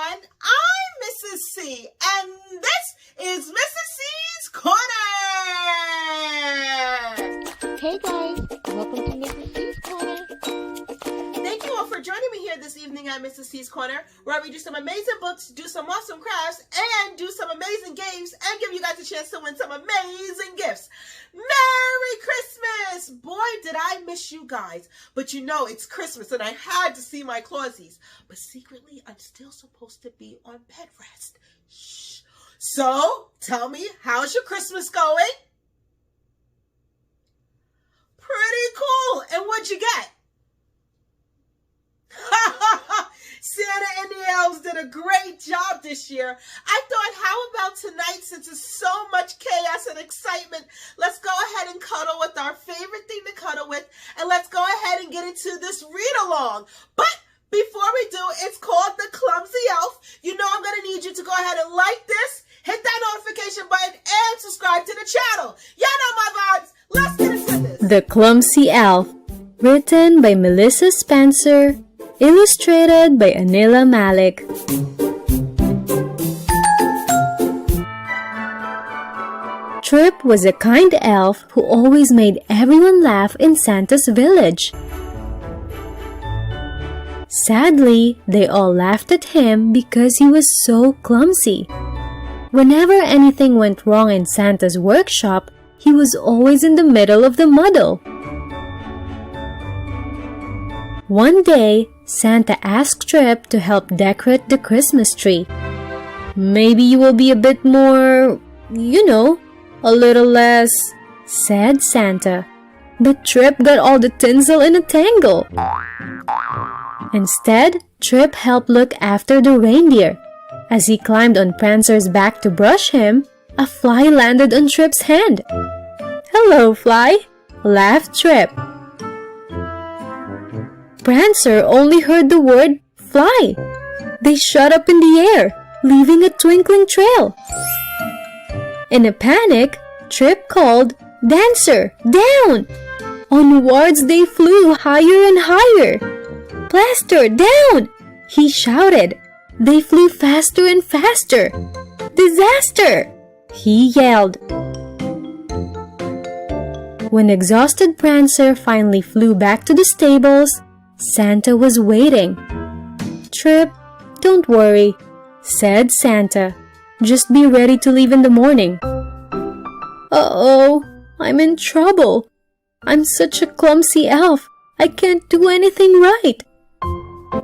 everyone. I'm Mrs. C, and this is Mrs. C's Corner. Hey guys, welcome to Mrs. C's Corner. Thank you all for joining me here this evening at Mrs. C's Corner, where I read you some amazing books, do some awesome crafts, and do some amazing games, and give you guys a chance to win some amazing gifts. Merry Christmas! Boy, did I miss you guys. But you know, it's Christmas, and I had to see my Clausies. But secretly, I'm still supposed to be on bed rest. Shh. So, tell me, how's your Christmas going? Pretty cool. And what'd you get? Santa and the elves did a great job this year. I thought, how about tonight, since it's so much chaos and excitement, let's go ahead and cuddle with our favorite thing to cuddle with, and let's go ahead and get into this read-along. But before we do, it's called The Clumsy Elf. You know I'm going to need you to go ahead and like this, hit that notification button, and subscribe to the channel. Y'all know my vibes. Let's get into this. The Clumsy Elf, written by Melissa Spencer, illustrated by Anila Malik. Trip was a kind elf who always made everyone laugh in Santa's village. Sadly, they all laughed at him because he was so clumsy. Whenever anything went wrong in Santa's workshop, he was always in the middle of the muddle. One day, Santa asked Trip to help decorate the Christmas tree. "Maybe you will be a bit more, a little less," said Santa. But Trip got all the tinsel in a tangle. Instead, Trip helped look after the reindeer. As he climbed on Prancer's back to brush him, a fly landed on Trip's hand. "Hello, fly," laughed Trip. Prancer only heard the word fly. They shot up in the air, leaving a twinkling trail. In a panic, Trip called, "Dancer, down!" Onwards they flew higher and higher. "Plaster, down!" he shouted. They flew faster and faster. "Disaster!" he yelled. When exhausted Prancer finally flew back to the stables, Santa was waiting. "Trip, don't worry," said Santa. "Just be ready to leave in the morning." "Uh-oh, I'm in trouble. I'm such a clumsy elf. I can't do anything right.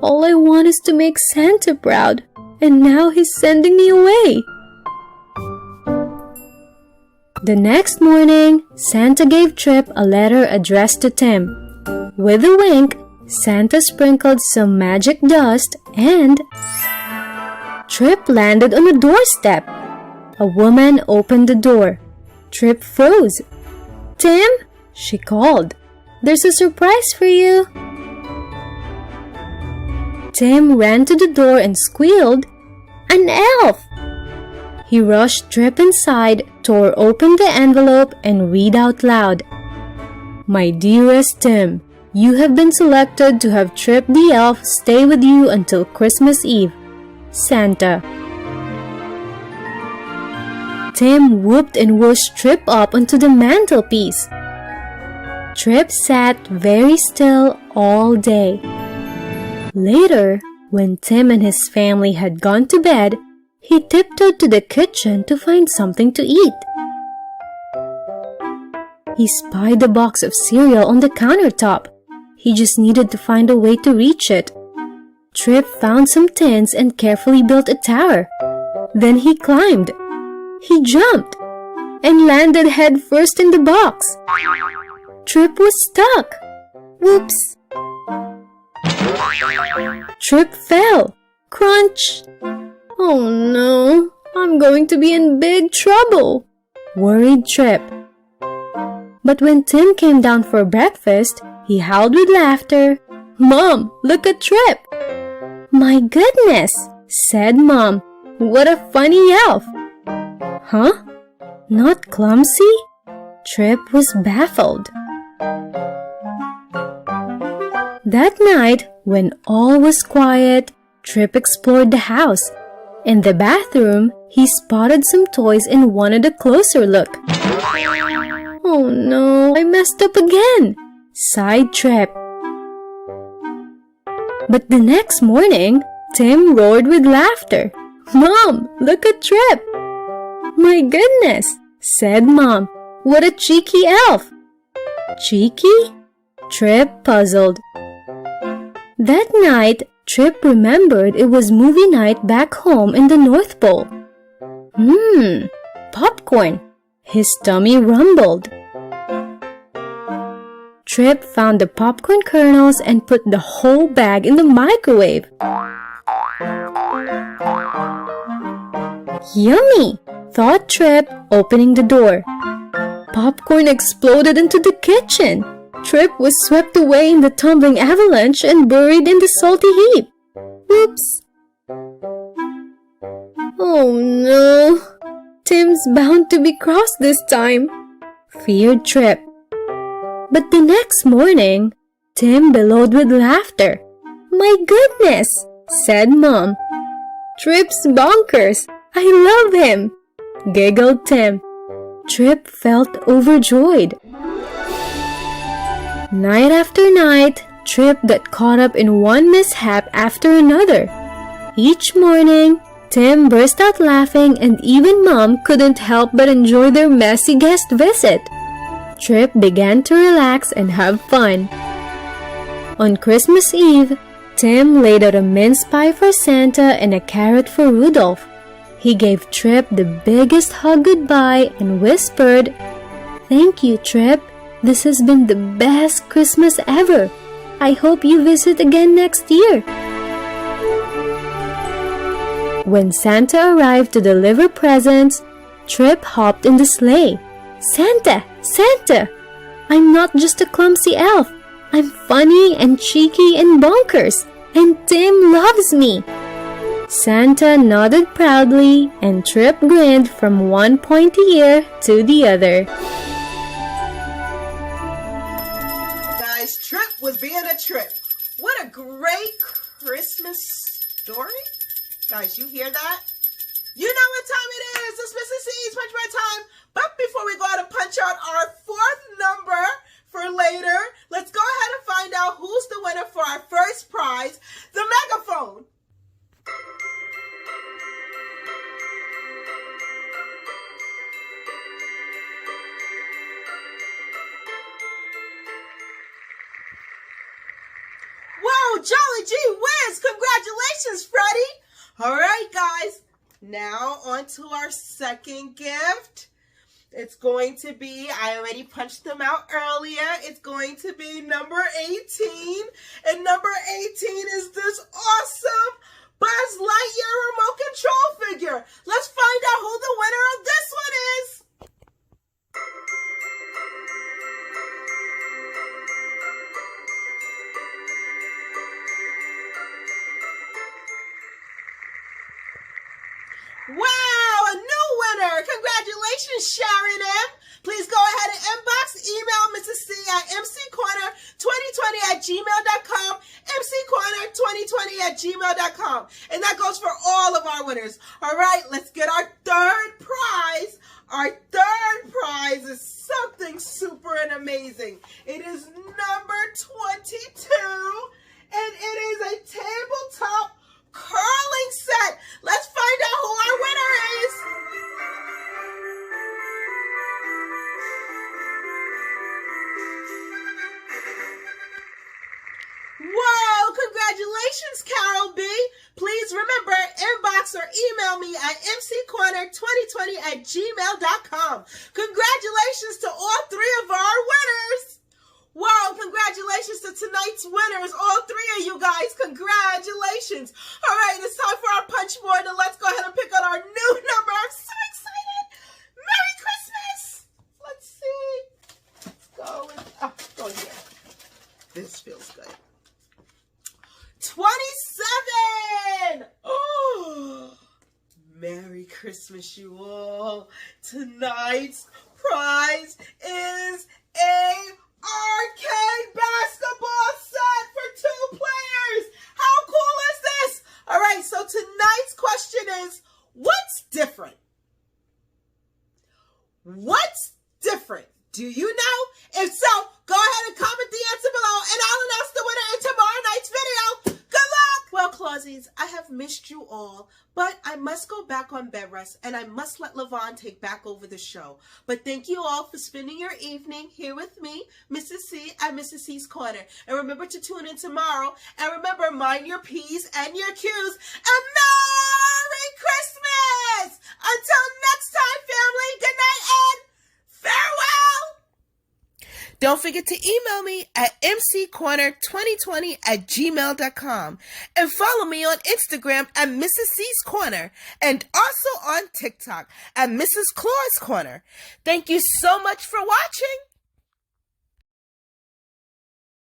All I want is to make Santa proud, and now he's sending me away." The next morning, Santa gave Trip a letter addressed to Tim. With a wink, Santa sprinkled some magic dust and Trip landed on a doorstep. A woman opened the door. Trip froze. "Tim," she called, "there's a surprise for you." Tim ran to the door and squealed, "An elf!" He rushed Trip inside, tore open the envelope, and read out loud, "My dearest Tim, you have been selected to have Trip the elf stay with you until Christmas Eve. Santa." Tim whooped and whooshed Trip up onto the mantelpiece. Trip sat very still all day. Later, when Tim and his family had gone to bed, he tiptoed to the kitchen to find something to eat. He spied a box of cereal on the countertop. He just needed to find a way to reach it. Trip found some tins and carefully built a tower. Then he climbed. He jumped and landed head first in the box. Trip was stuck. Whoops! Trip fell. Crunch! "Oh no, I'm going to be in big trouble," worried Trip. But when Tim came down for breakfast, he howled with laughter. "Mom, look at Trip!" "My goodness," said Mom. "What a funny elf!" "Huh? Not clumsy?" Trip was baffled. That night, when all was quiet, Trip explored the house. In the bathroom, he spotted some toys and wanted a closer look. Oh no, I messed up again, sighed Trip. But the next morning, Tim roared with laughter. Mom, look at Trip! My goodness, said Mom. What a cheeky elf! Cheeky? Trip puzzled. That night, Trip remembered it was movie night back home in the North Pole. Popcorn. His tummy rumbled. Trip found the popcorn kernels and put the whole bag in the microwave. Yummy, thought Trip, opening the door. Popcorn exploded into the kitchen. Trip was swept away in the tumbling avalanche and buried in the salty heap. Whoops! Oh no! Tim's bound to be cross this time, feared Trip. But the next morning, Tim bellowed with laughter. My goodness, said Mom. Trip's bonkers. I love him, giggled Tim. Trip felt overjoyed. Night after night, Trip got caught up in one mishap after another. Each morning, Tim burst out laughing and even Mom couldn't help but enjoy their messy guest visit. Trip began to relax and have fun. On Christmas Eve, Tim laid out a mince pie for Santa and a carrot for Rudolph. He gave Trip the biggest hug goodbye and whispered, Thank you, Trip. This has been the best Christmas ever. I hope you visit again next year. When Santa arrived to deliver presents, Trip hopped in the sleigh. Santa! Santa! I'm not just a clumsy elf. I'm funny and cheeky and bonkers. And Tim loves me. Santa nodded proudly and Trip grinned from one pointy ear to the other. Guys, Trip was being a Trip. What a great Christmas story. Guys, you hear that? You know what time it is. It's Mrs. C's Punch My Time. But before we go ahead and punch out our fourth number for later, let's go ahead and find out who's the winner for our first prize, the megaphone. Whoa, Jolly G wins! Congratulations, Freddie! All right, guys. Now on to our second gift. It's going to be, I already punched them out earlier. It's going to be number 18. And number 18 is this awesome Buzz Lightyear remote control figure. Let's find out who the winner of this one is. Wow, a new winner. Congratulations, Sharon M. Please go ahead and inbox, email Mrs. C at mccorner2020@gmail.com, mccorner2020@gmail.com. And that goes for all of our winners. All right, let's get our third prize. Our third prize is something super and amazing. It is number 22, and it is a tabletop curling set. Let's find out who our winner is. Whoa, congratulations, Carol B. Please remember, inbox or email me at mccorner2020@gmail.com. Congratulations to all three of our winners. Wow, congratulations to tonight's winners, all three of you guys. Congratulations. All right, it's time for our punch board, and let's go ahead and pick out our new number. I'm so excited. Merry Christmas. Let's see. Let's go in here. This feels good. 27. Oh, Merry Christmas, you all. Tonight's prize is a arcade basketball set for 2 players. How cool is this? All is, what's different? What's different? Do you know? If so, go ahead and comment the answer below, and I'll announce the winner in tomorrow night's video. Good luck! Well, Clausies, I have missed you all, but I must go back on bed rest, and I must let LaVon take back over the show. But thank you all for spending your evening here with me, Mrs. C, at Mrs. C's Corner. And remember to tune in tomorrow, and remember, mind your P's and your Q's, and Merry Christmas! Until next time, family, good night and farewell! Don't forget to email me at mccorner2020@gmail.com and follow me on Instagram at Mrs. C's Corner and also on TikTok at Mrs. Claus Corner. Thank you so much for watching.